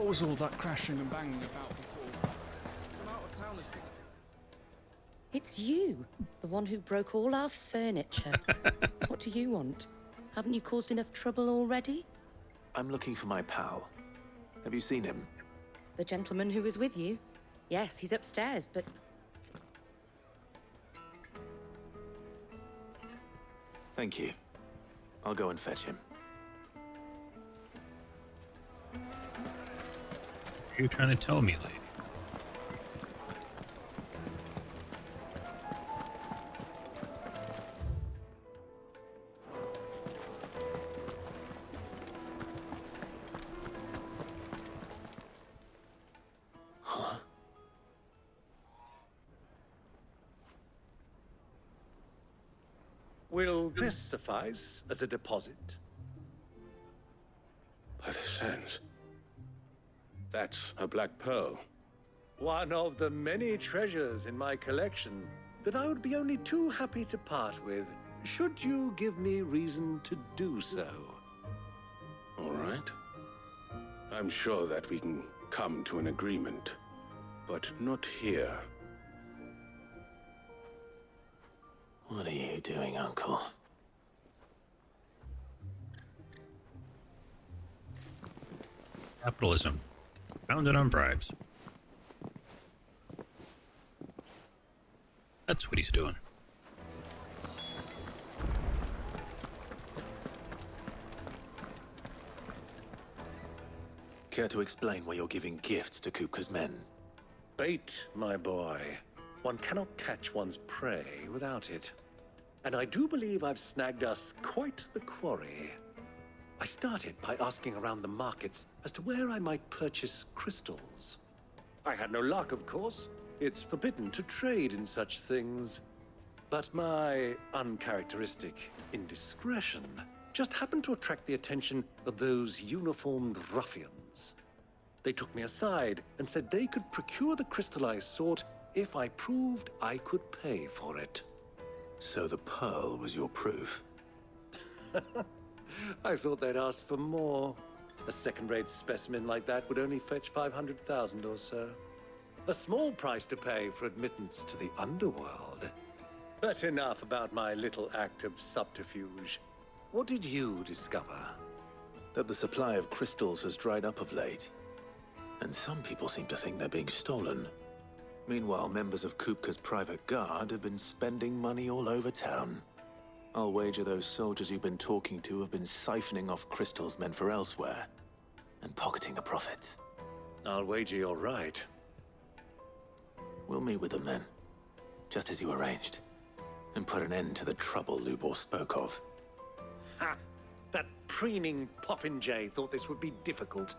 was all that crashing and banging about before? Some out-of-towners picked... It's you, the one who broke all our furniture. What do you want? Haven't you caused enough trouble already? I'm looking for my pal. Have you seen him? The gentleman who was with you? Yes, he's upstairs, but... Thank you. I'll go and fetch him. What are you trying to tell me, lady? Will this suffice as a deposit? By the sands. That's a black pearl. One of the many treasures in my collection that I would be only too happy to part with, should you give me reason to do so. All right. I'm sure that we can come to an agreement, but not here. What are you doing, Uncle? Capitalism. Founded on bribes. That's what he's doing. Care to explain why you're giving gifts to Kupka's men? Bait, my boy. One cannot catch one's prey without it. And I do believe I've snagged us quite the quarry. I started by asking around the markets as to where I might purchase crystals. I had no luck, of course. It's forbidden to trade in such things. But my uncharacteristic indiscretion just happened to attract the attention of those uniformed ruffians. They took me aside and said they could procure the crystal I sought if I proved I could pay for it. So the pearl was your proof? I thought they'd ask for more. A second-rate specimen like that would only fetch 500,000 or so. A small price to pay for admittance to the underworld. But enough about my little act of subterfuge. What did you discover? That the supply of crystals has dried up of late. And some people seem to think they're being stolen. Meanwhile, members of Kupka's private guard have been spending money all over town. I'll wager those soldiers you've been talking to have been siphoning off crystals meant for elsewhere, and pocketing the profits. I'll wager you're right. We'll meet with them then, just as you arranged, and put an end to the trouble Lubor spoke of. Ha! That preening popinjay thought this would be difficult.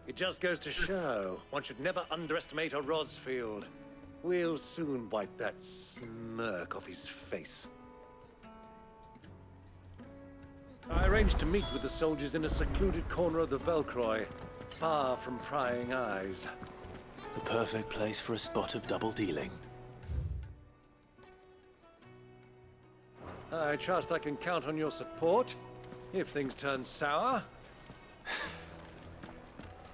It just goes to show, one should never underestimate a Rosfield. We'll soon wipe that smirk off his face. I arranged to meet with the soldiers in a secluded corner of the Velcroy, far from prying eyes. The perfect place for a spot of double dealing. I trust I can count on your support, if things turn sour.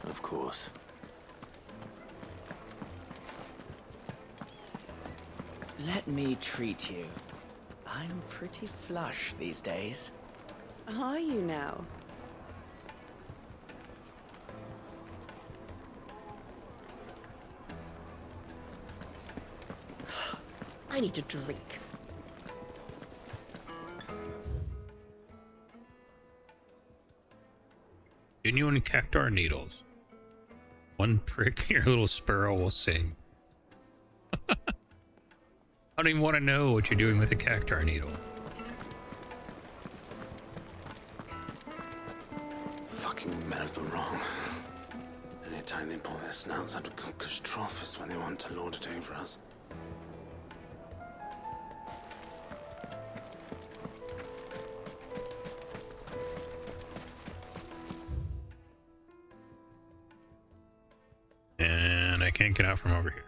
Of course. Let me treat you. I'm pretty flush these days. Are you now? I need a drink. Genuine cactar needles. One prick, your little sparrow will sing. I don't even want to know what you're doing with a cactar needle. Fucking men of the wrong. Anytime they pull their snouts out of Kupka's trough is when they want to lord it over us. And I can't get out from over here.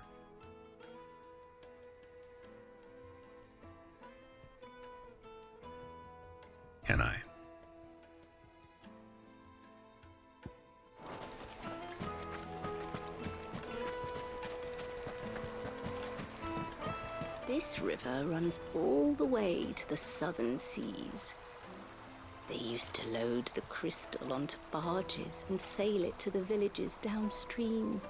Can I? This river runs all the way to the southern seas. They used to load the crystal onto barges and sail it to the villages downstream.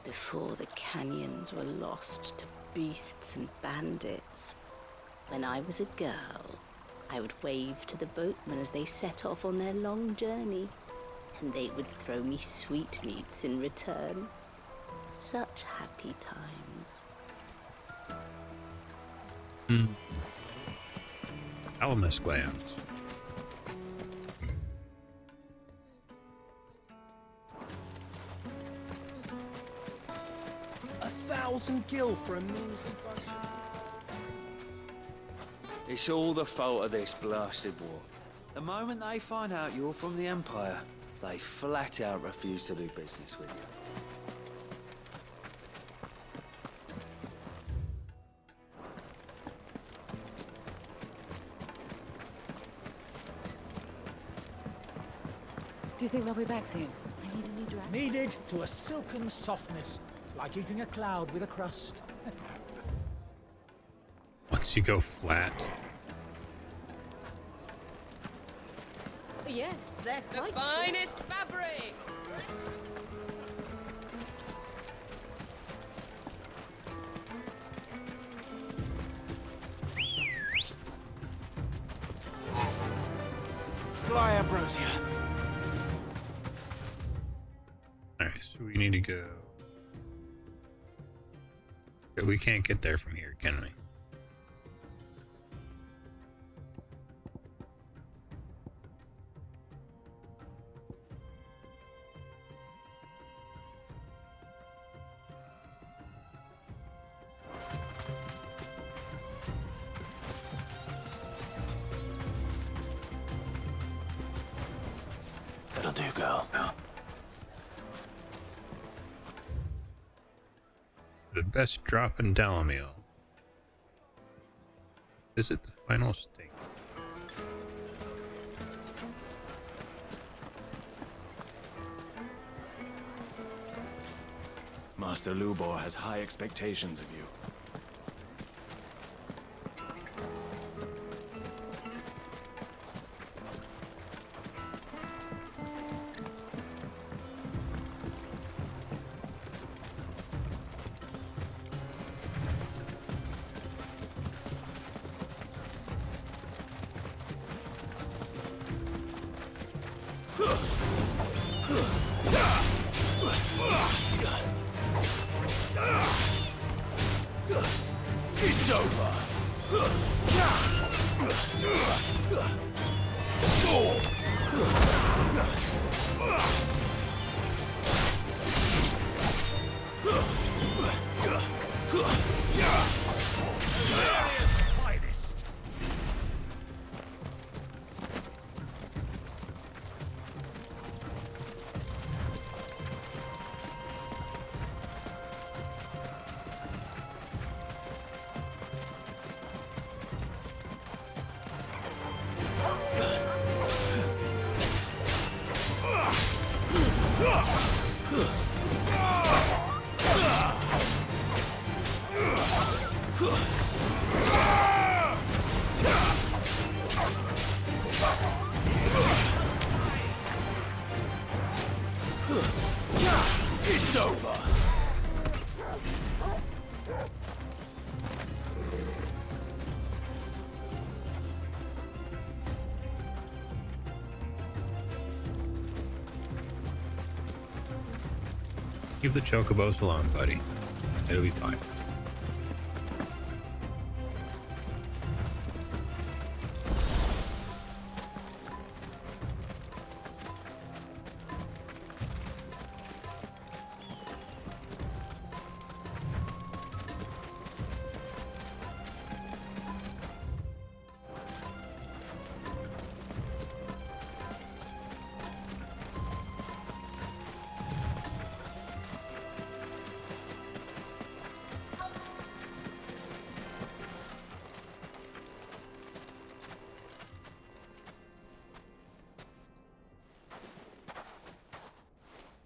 Before the canyons were lost to beasts and bandits. When I was a girl, I would wave to the boatmen as they set off on their long journey, and they would throw me sweetmeats in return. Such happy times. Alamus glands. $1,000 for a measly bunch of... It's all the fault of this blasted war. The moment they find out you're from the Empire, they flat out refuse to do business with you. Do you think they'll be back soon? I need a new dress. Kneaded to a silken softness, like eating a cloud with a crust. Once you go flat. Yes, they're The finest fabrics! Fly, Ambrosia. Alright, so we need to go. But we can't get there from here, can we? That'll do, girl. The best drop in Dalamil. Visit the final state. Master Lubor has high expectations of you. It's over. It's over. Leave the chocobos alone, buddy. It'll be fine.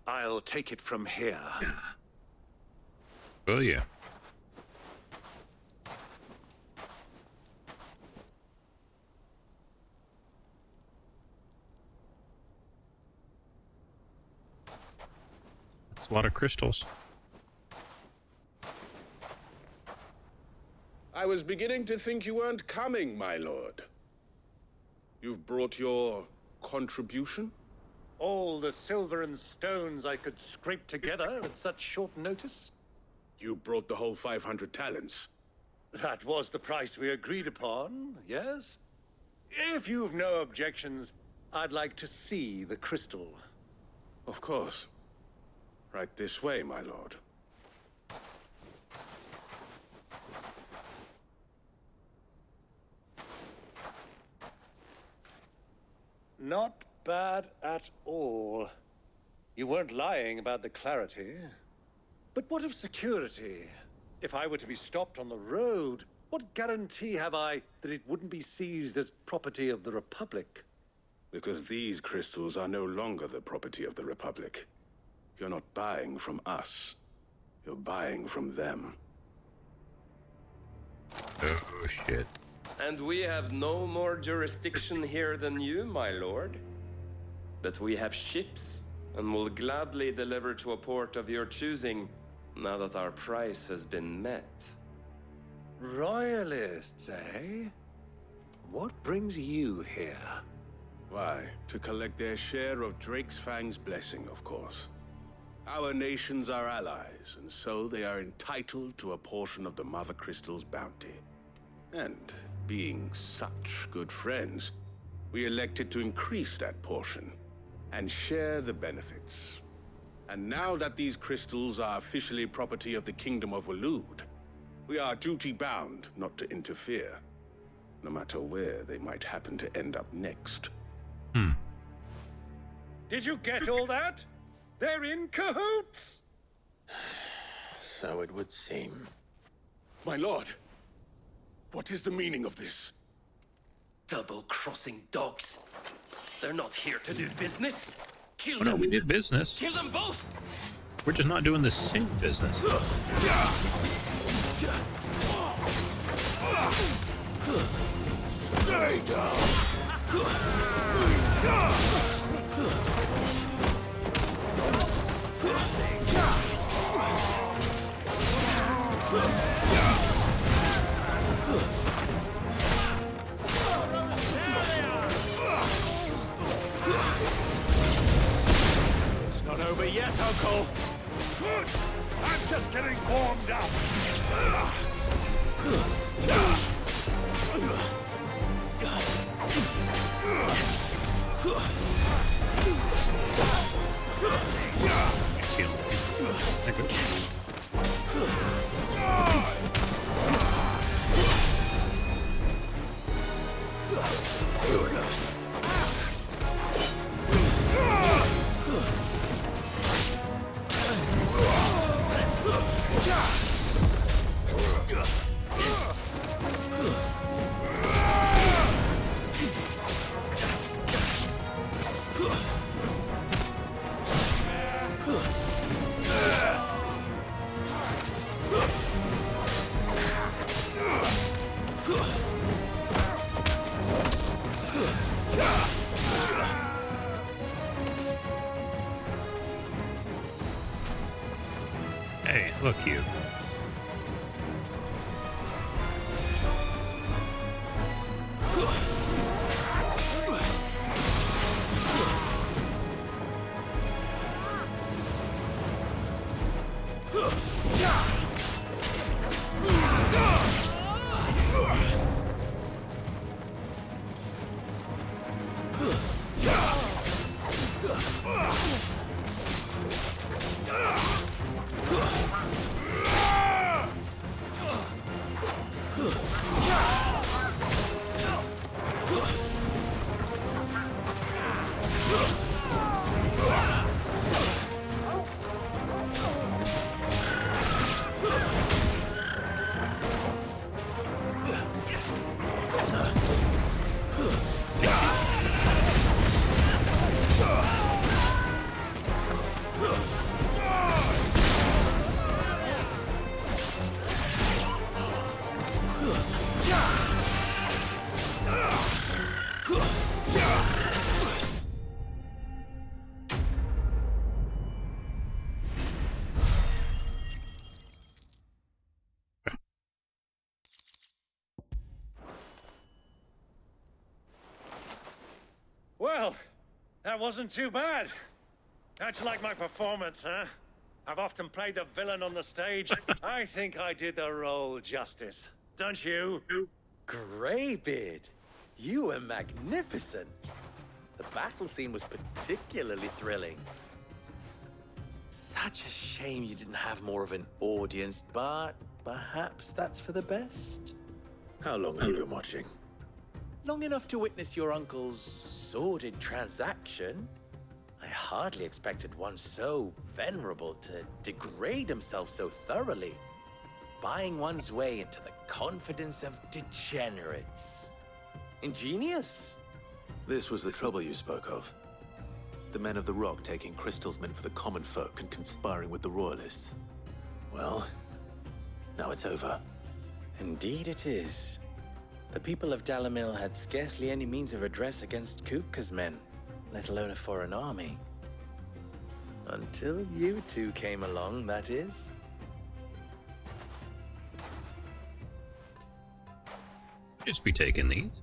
I'll take it from here. Will you? It's a lot of crystals. I was beginning to think you weren't coming, my lord. You've brought your contribution? All the silver and stones I could scrape together at such short notice? You brought the whole 500 talents. That was the price we agreed upon, yes? If you've no objections, I'd like to see the crystal. Of course. Right this way, my lord. Not bad at all. You weren't lying about the clarity. But what of security? If I were to be stopped on the road, what guarantee have I that it wouldn't be seized as property of the Republic? Because these crystals are no longer the property of the Republic. You're not buying from us. You're buying from them. Oh, shit. And we have no more jurisdiction here than you, my lord. But we have ships, and will gladly deliver to a port of your choosing, now that our price has been met. Royalists, eh? What brings you here? Why, to collect their share of Drake's Fang's blessing, of course. Our nations are allies, and so they are entitled to a portion of the Mother Crystal's bounty. And being such good friends, we elected to increase that portion and share the benefits. And now that these crystals are officially property of the Kingdom of Waloed, we are duty-bound not to interfere, no matter where they might happen to end up next. Did you get all that? They're in cahoots! So it would seem. My lord, what is the meaning of this? Double-crossing dogs. They're not here to do business. Kill Oh, them. no, we did business. Kill them both. We're just not doing the same business. Stay down! It's not over yet, Uncle. Good. I'm just getting warmed up. Hey, look you. wasn't too bad. How'd you like my performance, huh? I've often played the villain on the stage. I think I did the role justice. Don't you? Greybeard, you were magnificent. The battle scene was particularly thrilling. Such a shame you didn't have more of an audience, but perhaps that's for the best. How long have you been watching? Long enough to witness your uncle's sordid transaction. I hardly expected one so venerable to degrade himself so thoroughly, buying one's way into the confidence of degenerates. Ingenious. This was the trouble you spoke of. The men of the Rock taking Crystal's men for the common folk and conspiring with the Royalists. Well, now it's over. Indeed it is. The people of Dalamil had scarcely any means of redress against Kupka's men, let alone a foreign army. Until you two came along, that is. Just be taking these.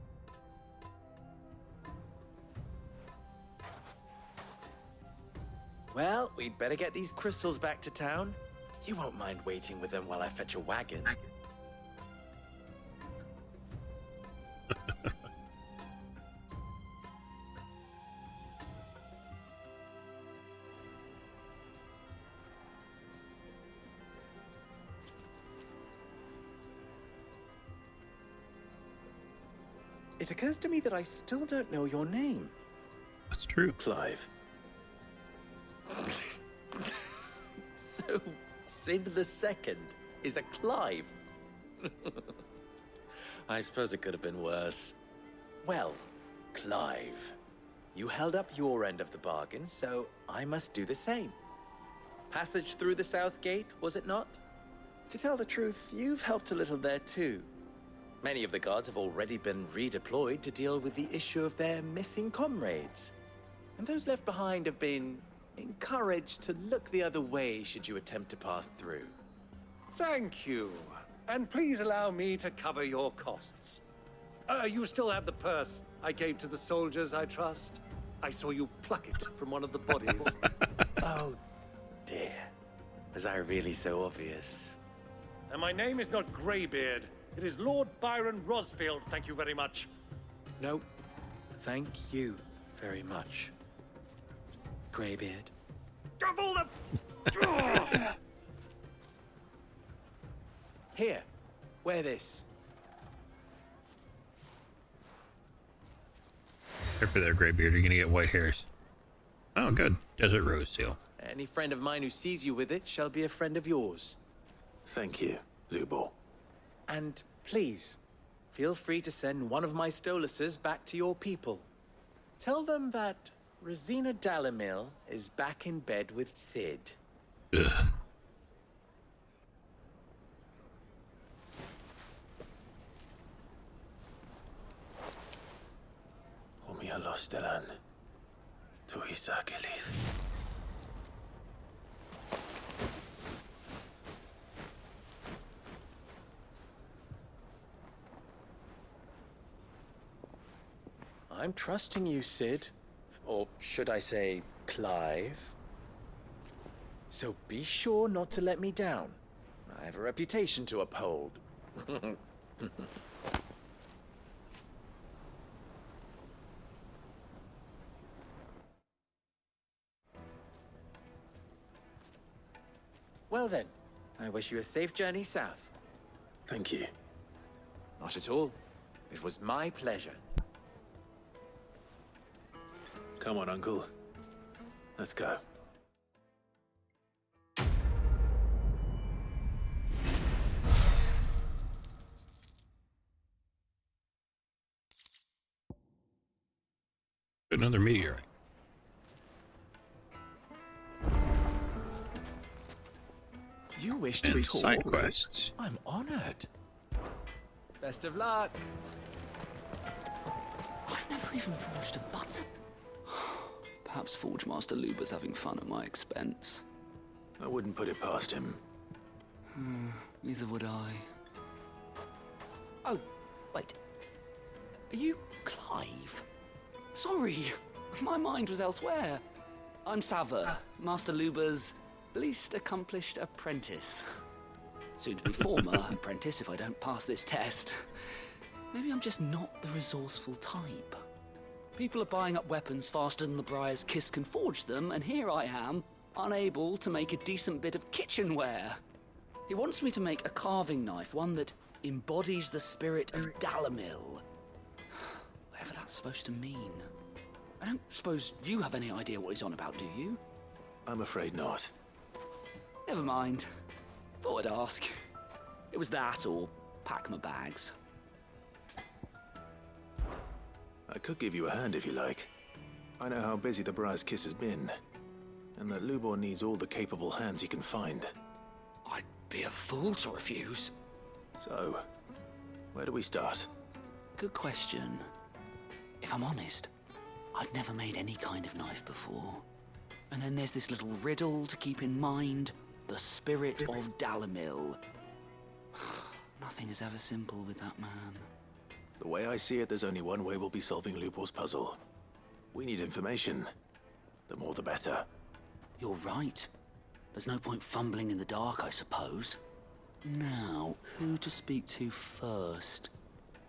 Well, we'd better get these crystals back to town. You won't mind waiting with them while I fetch a wagon. It occurs to me that I still don't know your name. That's true. Clive. So, Sid the Second is a Clive. I suppose it could have been worse. Well, Clive, you held up your end of the bargain, so I must do the same. Passage through the South Gate, was it not? To tell the truth, you've helped a little there too. Many of the guards have already been redeployed to deal with the issue of their missing comrades. And those left behind have been encouraged to look the other way should you attempt to pass through. Thank you. And please allow me to cover your costs. You still have the purse I gave to the soldiers, I trust? I saw you pluck it from one of the bodies. Oh, dear. Was I really so obvious? And my name is not Greybeard. It is Lord Byron Rosfield, thank you very much. No, thank you very much, Greybeard. Double the... Here, wear this. Careful there, Greybeard. You're gonna get white hairs. Oh, good. Desert rose seal. Any friend of mine who sees you with it shall be a friend of yours. Thank you, Lubor. And please, feel free to send one of my Stoluses back to your people. Tell them that Rosina Dalamil is back in bed with Sid. Ugh. Umialos delan. Tu isakelis. I'm trusting you, Sid. Or should I say, Clive? So be sure not to let me down. I have a reputation to uphold. Well then, I wish you a safe journey south. Thank you. Not at all. It was my pleasure. Come on, Uncle. Let's go. Another meteorite. You wish to And talk? side quests. I'm honored. Best of luck. I've never even forged a button. Perhaps Forge Master Luber's having fun at my expense. I wouldn't put it past him. Neither would I. Oh, wait. Are you Clive? Sorry, My mind was elsewhere. I'm Sava, Master Luba's least accomplished apprentice. Soon to be former apprentice if I don't pass this test. Maybe I'm just not the resourceful type. People are buying up weapons faster than the Briar's Kiss can forge them, and here I am, unable to make a decent bit of kitchenware. He wants me to make a carving knife, one that embodies the spirit of Dalamil. Whatever that's supposed to mean. I don't suppose you have any idea what he's on about, do you? I'm afraid not. Never mind. Thought I'd ask. It was that or pack my bags. I could give you a hand if you like. I know how busy the Briar's Kiss has been, and that Lubor needs all the capable hands he can find. I'd be a fool to refuse. So, where do we start? Good question. If I'm honest, I've never made any kind of knife before. And then there's this little riddle to keep in mind. The spirit of Dalamil. Nothing is ever simple with that man. The way I see it, there's only one way we'll be solving Lubor's puzzle. We need information. The more the better. You're right. There's no point fumbling in the dark, I suppose. Now, who to speak to first?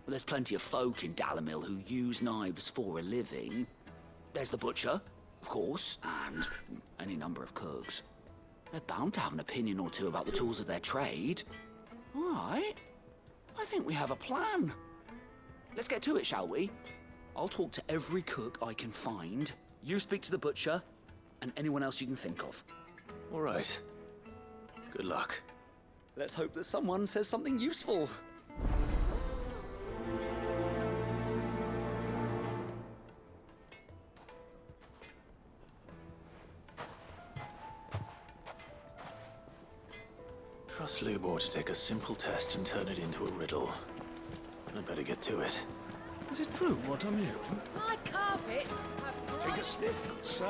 Well, there's plenty of folk in Dalamil who use knives for a living. There's the butcher, of course, and any number of cooks. They're bound to have an opinion or two about the tools of their trade. All right. I think we have a plan. Let's get to it, shall we? I'll talk to every cook I can find. You speak to the butcher, and anyone else you can think of. All right. Good luck. Let's hope that someone says something useful. Trust Lubor to take a simple test and turn it into a riddle. I better get to it. Is it true what I'm hearing? My carpets have Take a sniff, good sir.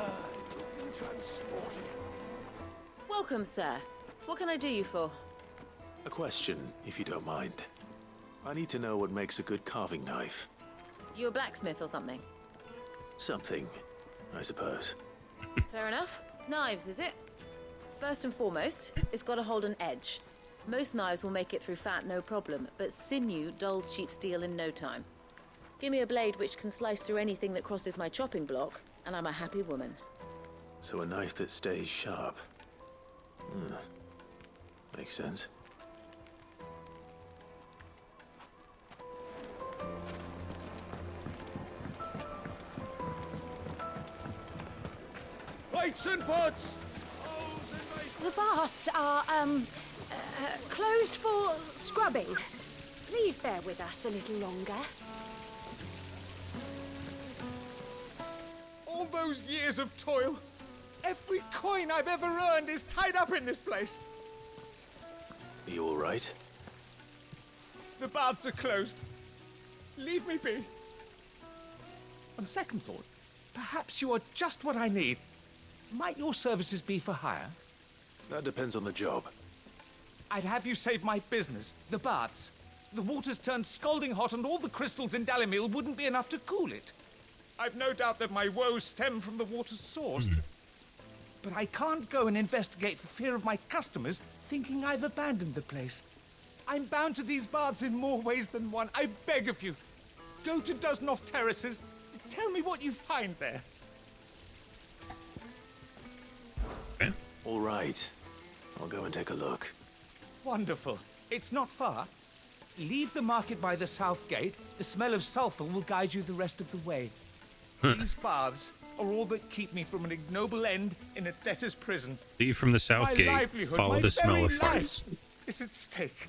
You'll be transported. Welcome, sir. What can I do you for? A question, if you don't mind. I need to know what makes a good carving knife. You a blacksmith or something? Something, I suppose. Fair enough. Knives, is it? First and foremost, it's got to hold an edge. Most knives will make it through fat, no problem, but sinew dulls cheap steel in no time. Give me a blade which can slice through anything that crosses my chopping block, and I'm a happy woman. So a knife that stays sharp. Makes sense. Weights and pots! The baths are, closed for scrubbing. Please bear with us a little longer. All those years of toil, every coin I've ever earned is tied up in this place. Are you all right? The baths are closed. Leave me be. On second thought, perhaps you are just what I need. Might your services be for hire? That depends on the job. I'd have you save my business, the baths. The water's turned scalding hot and all the crystals in Dalamil wouldn't be enough to cool it. I've no doubt that my woes stem from the water's source. But I can't go and investigate for fear of my customers thinking I've abandoned the place. I'm bound to these baths in more ways than one. I beg of you. Go to Dusnoff Terraces. Tell me what you find there. All right. I'll go and take a look. Wonderful. It's not far. Leave the market by the south gate. The smell of sulfur will guide you the rest of the way. These baths are all that keep me from an ignoble end in a debtor's prison. Leave from the south My gate. livelihood, Follow my the smell very of farts. life is at stake.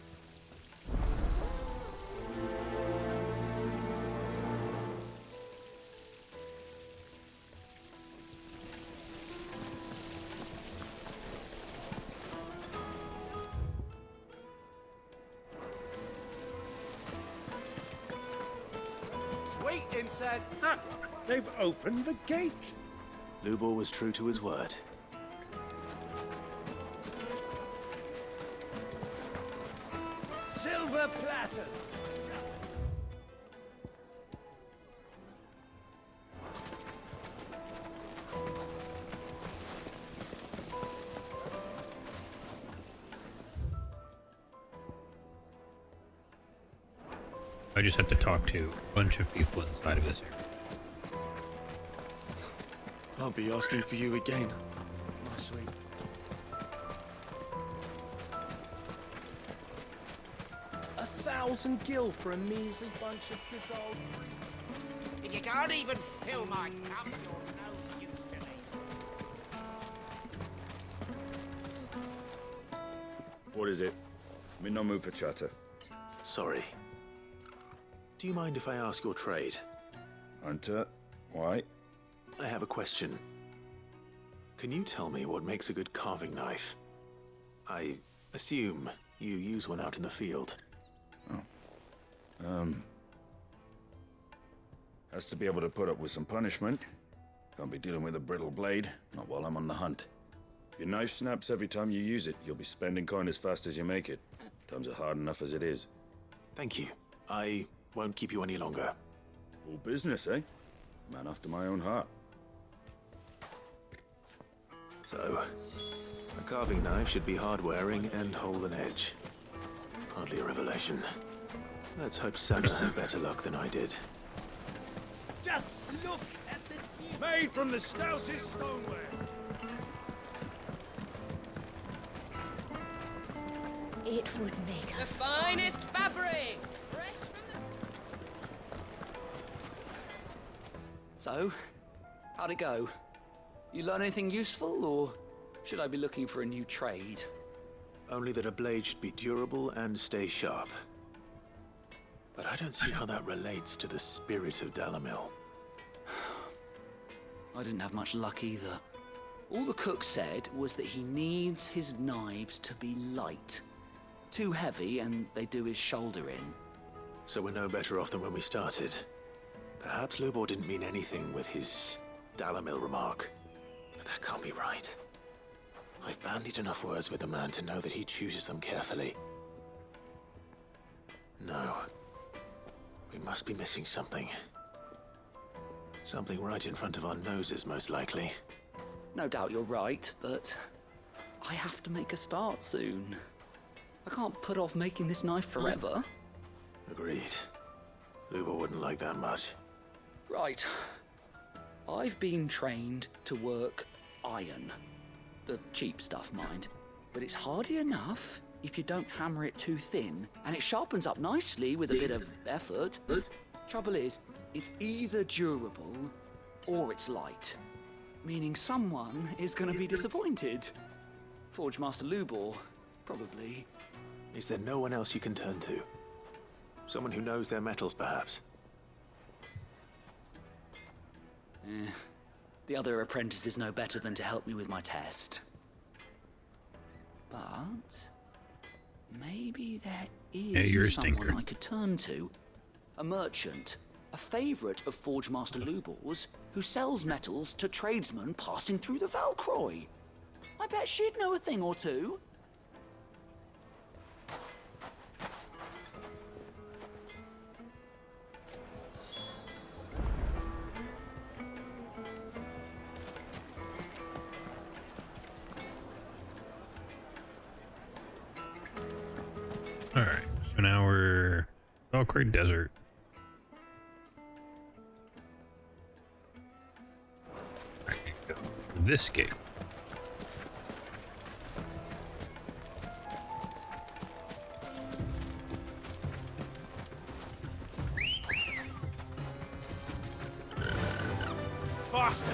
Wait inside. Ah, they've opened the gate. Lubor was true to his word. Silver platters. I just have to talk to a bunch of people inside of this area. I'll be asking for you again. My sweet. A 1,000 gil for a measly bunch of dissolved. If you can't even fill my cup, you're no use to me. What is it? I'm in no mood for chatter. Sorry. Do you mind if I ask your trade? Hunter, why? I have a question. Can you tell me what makes a good carving knife? I assume you use one out in the field. Has to be able to put up with some punishment. Can't be dealing with a brittle blade, not while I'm on the hunt. If your knife snaps every time you use it, you'll be spending coin as fast as you make it. Times are hard enough as it is. Thank you. I won't keep you any longer. All business, eh? Man after my own heart. So, a carving knife should be hard-wearing and hold an edge. Hardly a revelation. Let's hope Sam had better luck than I did. Just look at the deal. Made from the stoutest stoneware. It would make The finest fabrics, fresh from the... So, how'd it go? You learn anything useful, or should I be looking for a new trade? Only that a blade should be durable and stay sharp. But I don't see how that relates to the spirit of Dalamil. I didn't have much luck either. All the cook said was that he needs his knives to be light. Too heavy and they do his shoulder in. So we're no better off than when we started. Perhaps Lubor didn't mean anything with his Dalamil remark. But that can't be right. I've bandied enough words with the man to know that he chooses them carefully. No. We must be missing something. Something right in front of our noses, most likely. No doubt you're right, but I have to make a start soon. I can't put off making this knife forever. Agreed. Lubor wouldn't like that much. Right. I've been trained to work iron. The cheap stuff, mind. But it's hardy enough if you don't hammer it too thin, and it sharpens up nicely with a bit of effort. Trouble is, it's either durable or it's light. Meaning someone is gonna be disappointed. Forge Master Lubor, probably. Is there no one else you can turn to? Someone who knows their metals, perhaps? The other apprentices know better than to help me with my test. But maybe there is someone I could turn to. A merchant, a favorite of Forge Master Lubor's, who sells metals to tradesmen passing through the Valcroy. I bet she'd know a thing or two. Alright, so now we're Valkyrie Desert. Alright, go for this gate. Faster!